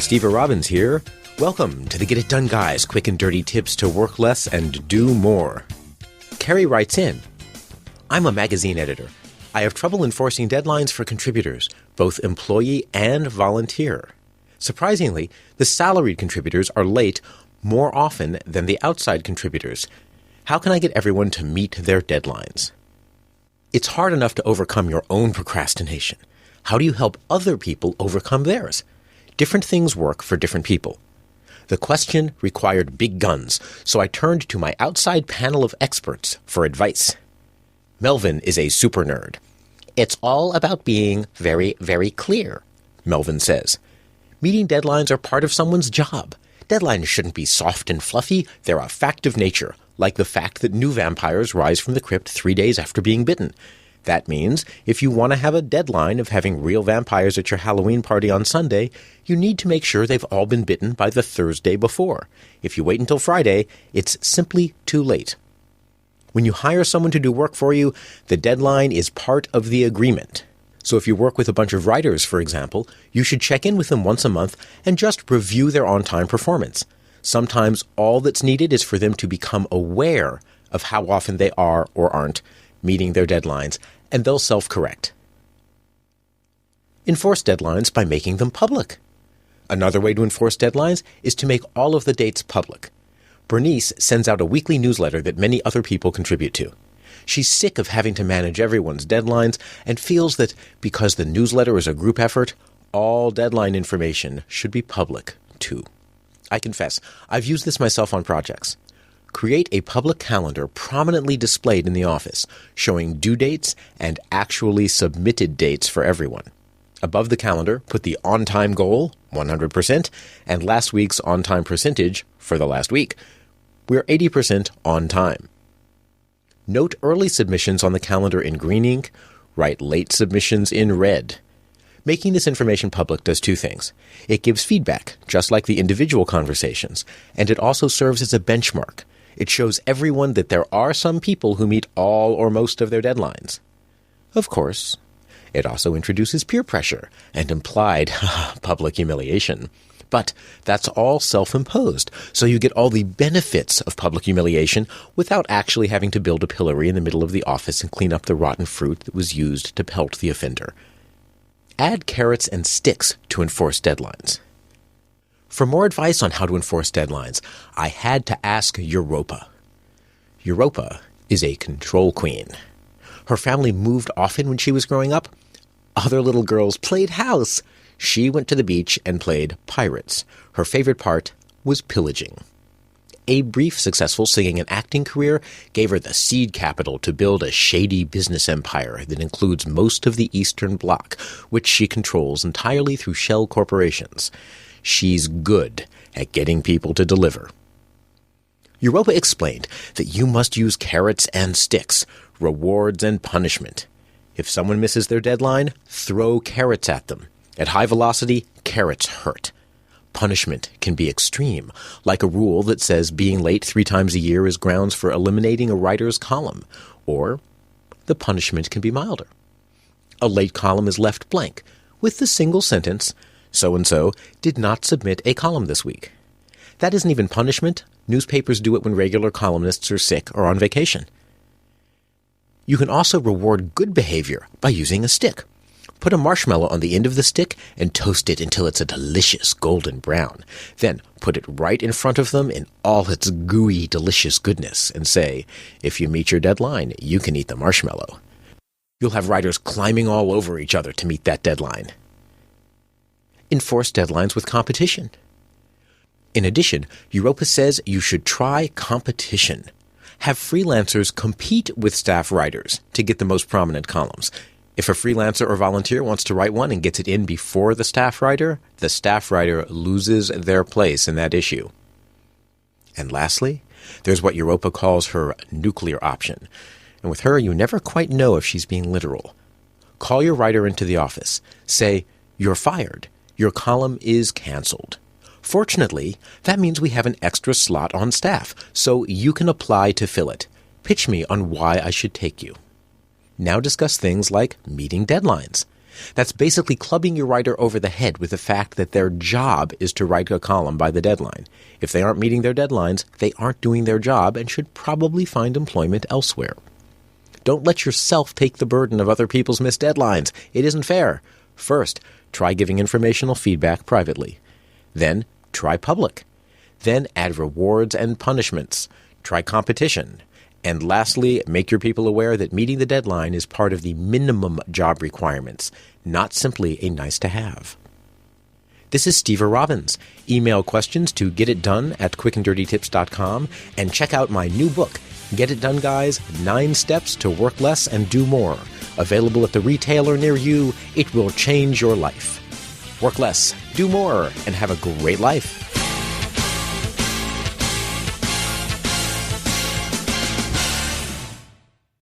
Steve Robbins here. Welcome to the Get It Done Guys, quick and dirty tips to work less and do more. Carrie writes in, I'm a magazine editor. I have trouble enforcing deadlines for contributors, both employee and volunteer. Surprisingly, the salaried contributors are late more often than the outside contributors. How can I get everyone to meet their deadlines? It's hard enough to overcome your own procrastination. How do you help other people overcome theirs? Different things work for different people. The question required big guns, so I turned to my outside panel of experts for advice. Melvin is a super nerd. It's all about being very, very clear, Melvin says. Meeting deadlines are part of someone's job. Deadlines shouldn't be soft and fluffy. They're a fact of nature, like the fact that new vampires rise from the crypt 3 days after being bitten. That means if you want to have a deadline of having real vampires at your Halloween party on Sunday, you need to make sure they've all been bitten by the Thursday before. If you wait until Friday, it's simply too late. When you hire someone to do work for you, the deadline is part of the agreement. So if you work with a bunch of writers, for example, you should check in with them once a month and just review their on-time performance. Sometimes all that's needed is for them to become aware of how often they are or aren't meeting their deadlines, and they'll self-correct. Enforce deadlines by making them public. Another way to enforce deadlines is to make all of the dates public. Bernice sends out a weekly newsletter that many other people contribute to. She's sick of having to manage everyone's deadlines and feels that because the newsletter is a group effort, all deadline information should be public, too. I confess, I've used this myself on projects. Create a public calendar prominently displayed in the office, showing due dates and actually submitted dates for everyone. Above the calendar, put the on-time goal, 100%, and last week's on-time percentage for the last week. We're 80% on time. Note early submissions on the calendar in green ink. Write late submissions in red. Making this information public does two things. It gives feedback, just like the individual conversations, and it also serves as a benchmark. It shows everyone that there are some people who meet all or most of their deadlines. Of course, it also introduces peer pressure and implied public humiliation. But that's all self-imposed, so you get all the benefits of public humiliation without actually having to build a pillory in the middle of the office and clean up the rotten fruit that was used to pelt the offender. Add carrots and sticks to enforce deadlines. For more advice on how to enforce deadlines, I had to ask Europa. Europa is a control queen. Her family moved often when she was growing up. Other little girls played house. She went to the beach and played pirates. Her favorite part was pillaging. A brief successful singing and acting career gave her the seed capital to build a shady business empire that includes most of the Eastern Bloc, which she controls entirely through shell corporations. She's good at getting people to deliver. Europa explained that you must use carrots and sticks, rewards and punishment. If someone misses their deadline, throw carrots at them. At high velocity, carrots hurt. Punishment can be extreme, like a rule that says being late 3 times a year is grounds for eliminating a writer's column, or the punishment can be milder. A late column is left blank, with the single sentence, so-and-so did not submit a column this week. That isn't even punishment. Newspapers do it when regular columnists are sick or on vacation. You can also reward good behavior by using a stick. Put a marshmallow on the end of the stick and toast it until it's a delicious golden brown. Then put it right in front of them in all its gooey, delicious goodness and say, if you meet your deadline, you can eat the marshmallow. You'll have writers climbing all over each other to meet that deadline. Enforce deadlines with competition. In addition, Europa says you should try competition. Have freelancers compete with staff writers to get the most prominent columns. If a freelancer or volunteer wants to write one and gets it in before the staff writer loses their place in that issue. And lastly, there's what Europa calls her nuclear option. And with her, you never quite know if she's being literal. Call your writer into the office. Say, you're fired. Your column is canceled. Fortunately, that means we have an extra slot on staff, so you can apply to fill it. Pitch me on why I should take you. Now discuss things like meeting deadlines. That's basically clubbing your writer over the head with the fact that their job is to write a column by the deadline. If they aren't meeting their deadlines, they aren't doing their job and should probably find employment elsewhere. Don't let yourself take the burden of other people's missed deadlines. It isn't fair. First, try giving informational feedback privately. Then, try public. Then add rewards and punishments. Try competition. And lastly, make your people aware that meeting the deadline is part of the minimum job requirements, not simply a nice-to-have. This is Steve Robbins. Email questions to getitdone@quickanddirtytips.com and check out my new book, Get It Done, Guys, 9 Steps to Work Less and Do More. Available at the retailer near you. It will change your life. Work less, do more, and have a great life.